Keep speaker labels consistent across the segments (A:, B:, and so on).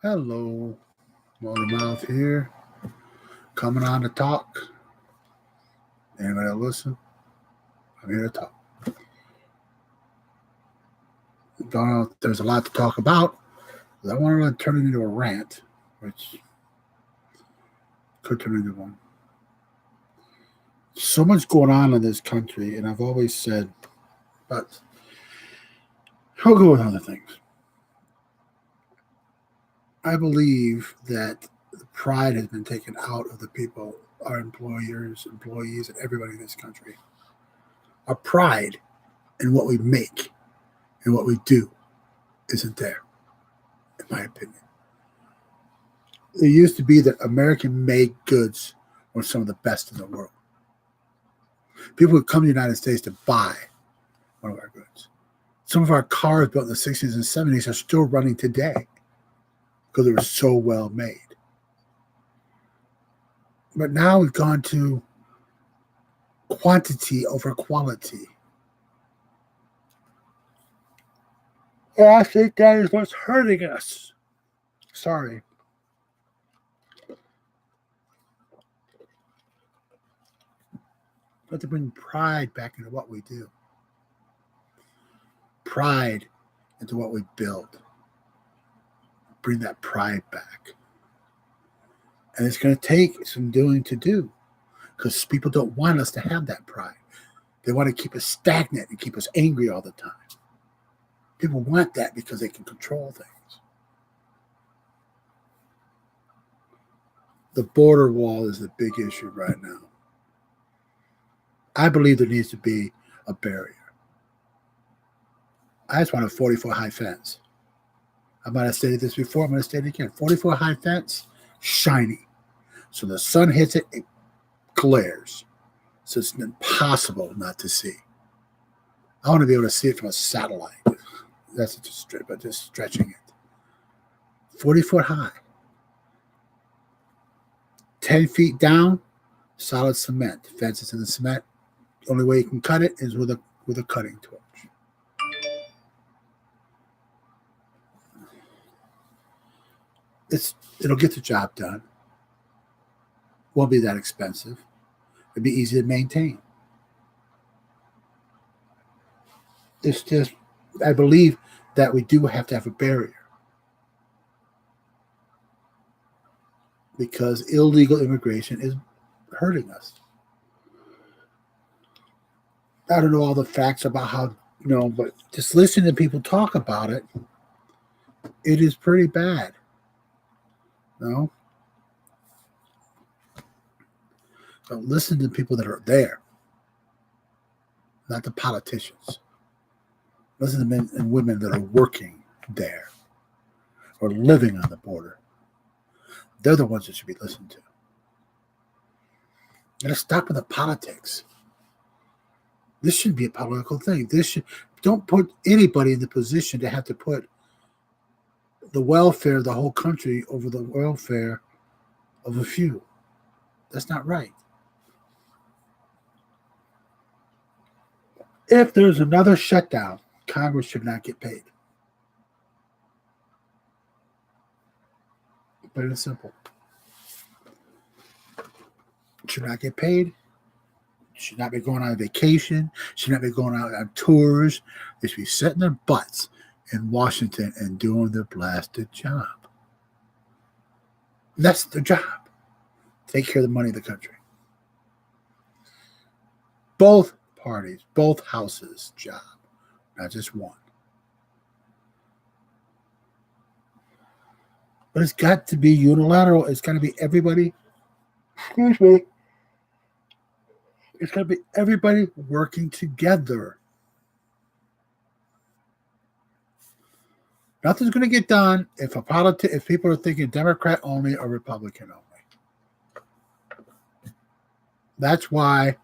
A: Hello, MotorMouth here, coming on to talk. Anybody listen? I'm here to talk. Don't know if there's a lot to talk about, but I want to turn it into a rant, which could turn into one. So much going on in this country, and I've always said, but I'll go with other things. I believe that the pride has been taken out of the people, our employers, employees, and everybody in this country. Our pride in what we make and what we do isn't there, in my opinion. It used to be that American made goods were some of the best in the world. People would come to the United States to buy one of our goods. Some of our cars built in the 60s and 70s are still running today because they were so well made. But now we've gone to quantity over quality. And I think that is what's hurting us. Sorry. But to bring pride back into what we do. Pride into what we build. Bring that pride back. And it's going to take some doing to do because people don't want us to have that pride. They want to keep us stagnant and keep us angry all the time. People want that because they can control things. The border wall is the big issue right now. I believe there needs to be a barrier. I just want a 40-foot high fence. I might have stated this before. I'm going to state it again. 40-foot high fence, shiny. So the sun hits it, it glares. So it's impossible not to see. I want to be able to see it from a satellite. That's just stretching it. 40-foot high. 10 feet down, solid cement. Fence is in the cement. The only way you can cut it is with a cutting torch. It'll get the job done. Won't be that expensive. It'll be easy to maintain. It's just, I believe that we do have to have a barrier. Because illegal immigration is hurting us. I don't know all the facts about how, but just listening to people talk about it, it is pretty bad. No? But listen to people that are there, not the politicians. Listen to men and women that are working there or living on the border. They're the ones that should be listened to. Gotta stop with the politics. This shouldn't be a political thing. Don't put anybody in the position to have to put the welfare of the whole country over the welfare of a few. That's not right. If there's another shutdown, Congress should not get paid. Plain and simple. Should not get paid. Should not be going on vacation. Should not be going out on tours. They should be sitting their butts in Washington and doing their blasted job. That's their job. Take care of the money of the country. Both parties, both houses' job, not just one. But it's got to be unilateral. It's got to be everybody. Excuse me. It's got to be everybody working together. Nothing's going to get done if people are thinking Democrat only or Republican only. That's why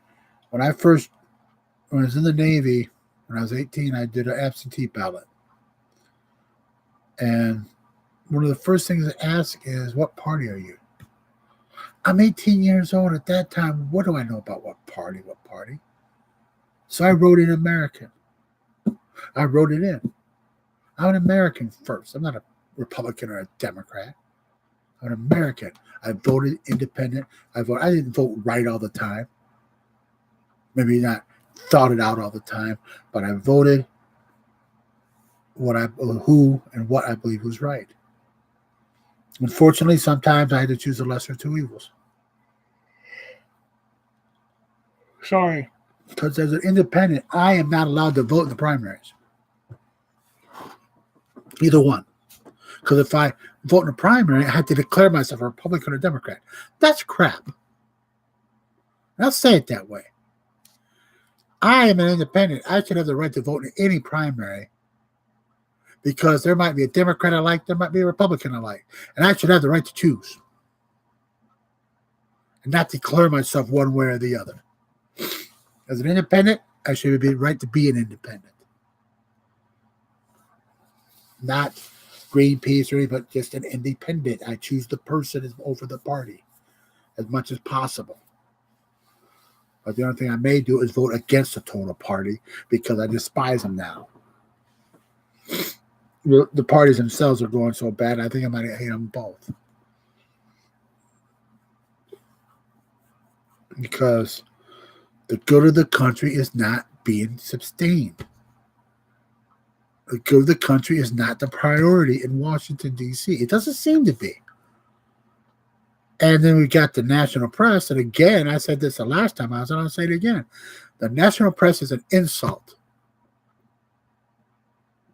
A: when I was in the Navy, when I was 18, I did an absentee ballot. And one of the first things I ask is, what party are you? I'm 18 years old at that time. What do I know about what party? So I wrote in American. I wrote it in. I'm an American first. I'm not a Republican or a Democrat. I'm an American. I voted independent. I didn't vote right all the time. Maybe not thought it out all the time, but I voted who and what I believe was right. Unfortunately, sometimes I had to choose the lesser of two evils. Sorry. Because as an independent, I am not allowed to vote in the primaries. Either one. Because if I vote in a primary, I have to declare myself a Republican or Democrat. That's crap. I'll say it that way. I am an independent. I should have the right to vote in any primary because there might be a Democrat I like, there might be a Republican I like, and I should have the right to choose and not declare myself one way or the other. As an independent, I should have the right to be an independent. Not Greenpeace or anything, but just an independent. I choose the person over the party as much as possible. But the only thing I may do is vote against the total party because I despise them now. The parties themselves are going so bad, I think I might hate them both. Because the good of the country is not being sustained. The good of the country is not the priority in Washington, D.C. It doesn't seem to be. And then we got the national press. And again, I said this the last time I was on, I'll say it again. The national press is an insult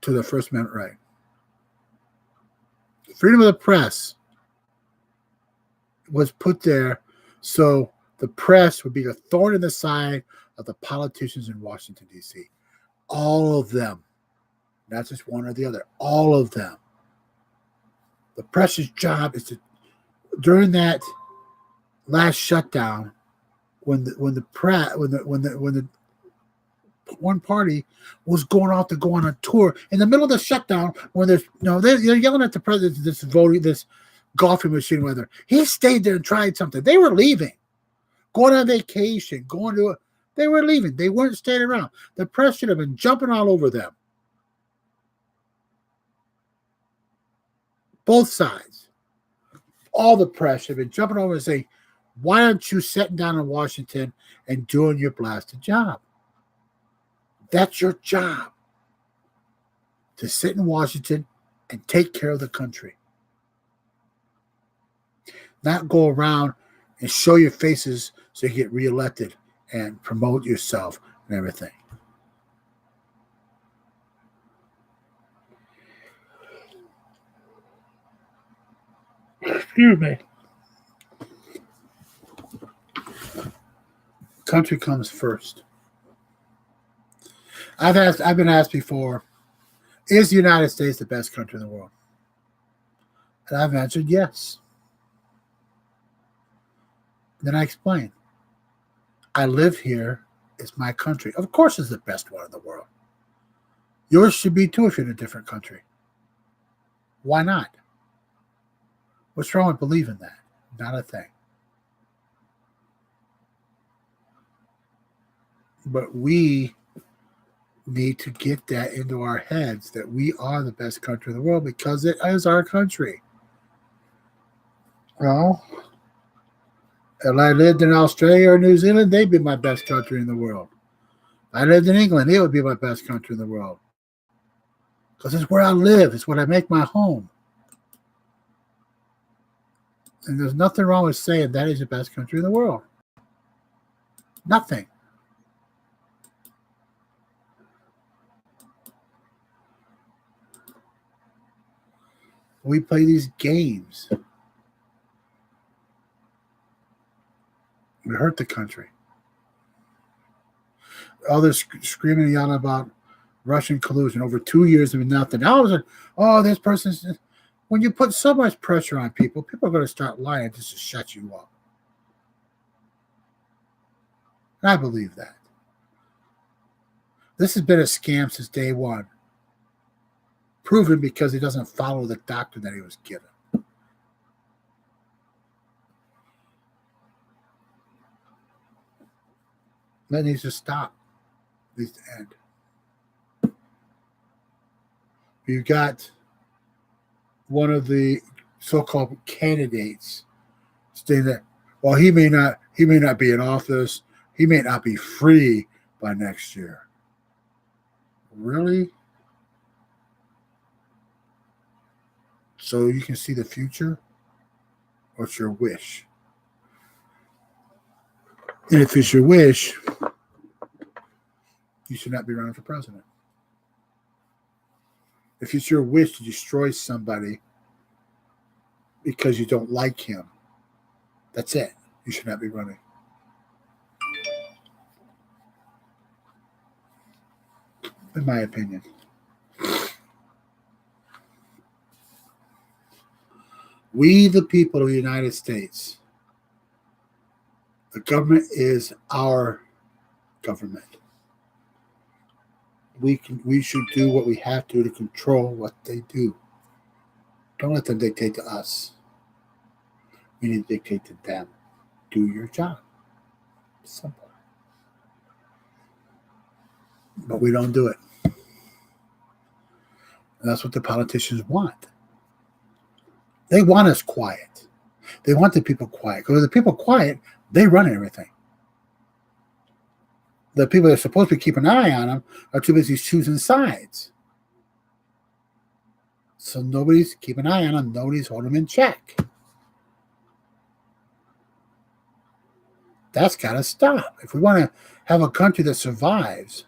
A: to the First Amendment right. Freedom of the press was put there so the press would be the thorn in the side of the politicians in Washington, D.C. All of them. Not just one or the other. All of them. The press's job is to, during that last shutdown, when the one party was going off to go on a tour in the middle of the shutdown, when they're yelling at the president, this golfing machine, whether he stayed there and tried something. They were leaving, going on vacation, they were leaving. They weren't staying around. The press should have been jumping all over them. Both sides. All the press should have been jumping over and saying, why aren't you sitting down in Washington and doing your blasted job? That's your job. To sit in Washington and take care of the country. Not go around and show your faces so you get reelected and promote yourself and everything. Excuse me. Country comes first. I've been asked before, is the United States the best country in the world? And I've answered yes. Then I explain. I live here. It's my country. Of course it's the best one in the world. Yours should be too if you're in a different country. Why not? What's wrong with believing that? Not a thing. But we need to get that into our heads that we are the best country in the world because it is our country. Well, if I lived in Australia or New Zealand, they'd be my best country in the world. If I lived in England, it would be my best country in the world. Because it's where I live. It's where I make my home. And there's nothing wrong with saying that is the best country in the world. Nothing. We play these games. We hurt the country. All this screaming and yelling about Russian collusion over 2 years of nothing. All of a sudden, oh, this person's... When you put so much pressure on people, people are going to start lying just to shut you up. And I believe that. This has been a scam since day one. Proven because he doesn't follow the doctrine that he was given. That needs to stop. It needs to end. You've got one of the so-called candidates saying that, well, he may not be in office, he may not be free by next year. Really? So you can see the future? What's your wish? And if it's your wish, you should not be running for president. If it's your wish to destroy somebody because you don't like him, that's it. You should not be running. In my opinion. We, the people of the United States, the government is our government. We should do what we have to control what they do. Don't let them dictate to us. We need to dictate to them. Do your job. Simple. But we don't do it. And that's what the politicians want. They want us quiet. They want the people quiet. Because the people quiet, they run everything. The people that are supposed to be keeping an eye on them are too busy choosing sides. So nobody's keeping an eye on them. Nobody's holding them in check. That's got to stop. If we want to have a country that survives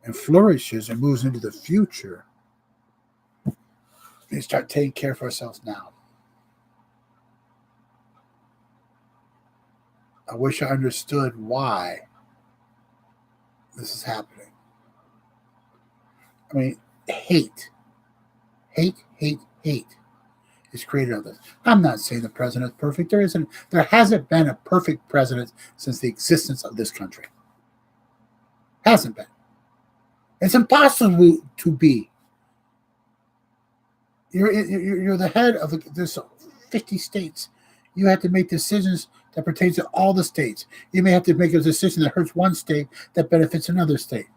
A: and flourishes and moves into the future, we need to start taking care of ourselves now. I wish I understood why this is happening. I mean, hate is created out of this. I'm not saying the president is perfect. There hasn't been a perfect president since the existence of this country. Hasn't been. It's impossible to be. You're the head of there's 50 states. You have to make decisions that pertain to all the states. You may have to make a decision that hurts one state that benefits another state.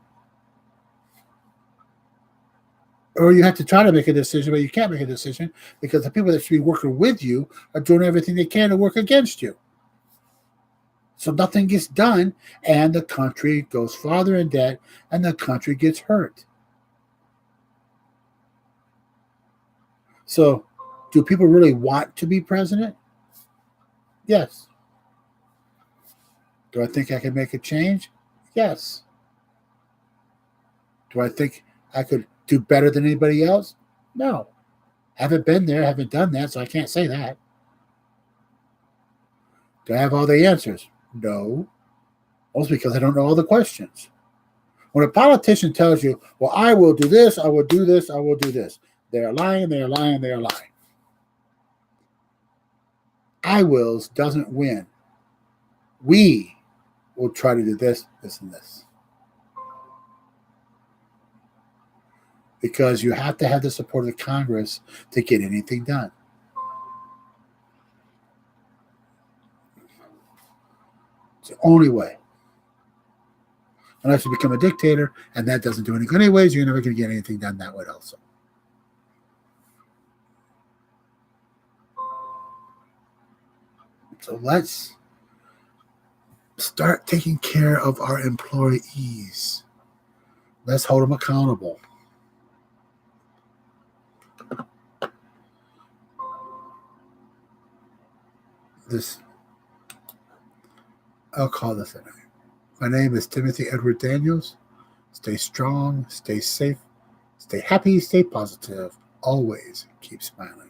A: Or you have to try to make a decision, but you can't make a decision because the people that should be working with you are doing everything they can to work against you. So nothing gets done, and the country goes farther in debt, and the country gets hurt. So do people really want to be president? Yes. Do I think I can make a change? Yes. Do I think I could do better than anybody else? No. Haven't been there, haven't done that, so I can't say that. Do I have all the answers? No. Mostly because I don't know all the questions. When a politician tells you, well, I will do this, I will do this, I will do this, they are lying, they are lying, they are lying. I wills doesn't win. We will try to do this, this, and this. Because you have to have the support of the Congress to get anything done. It's the only way. Unless you become a dictator, and that doesn't do any good anyways, you're never going to get anything done that way also. So let's start taking care of our employees. Let's hold them accountable. I'll call this a night. My name is Timothy Edward Daniels. Stay strong, stay safe, stay happy, stay positive. Always keep smiling.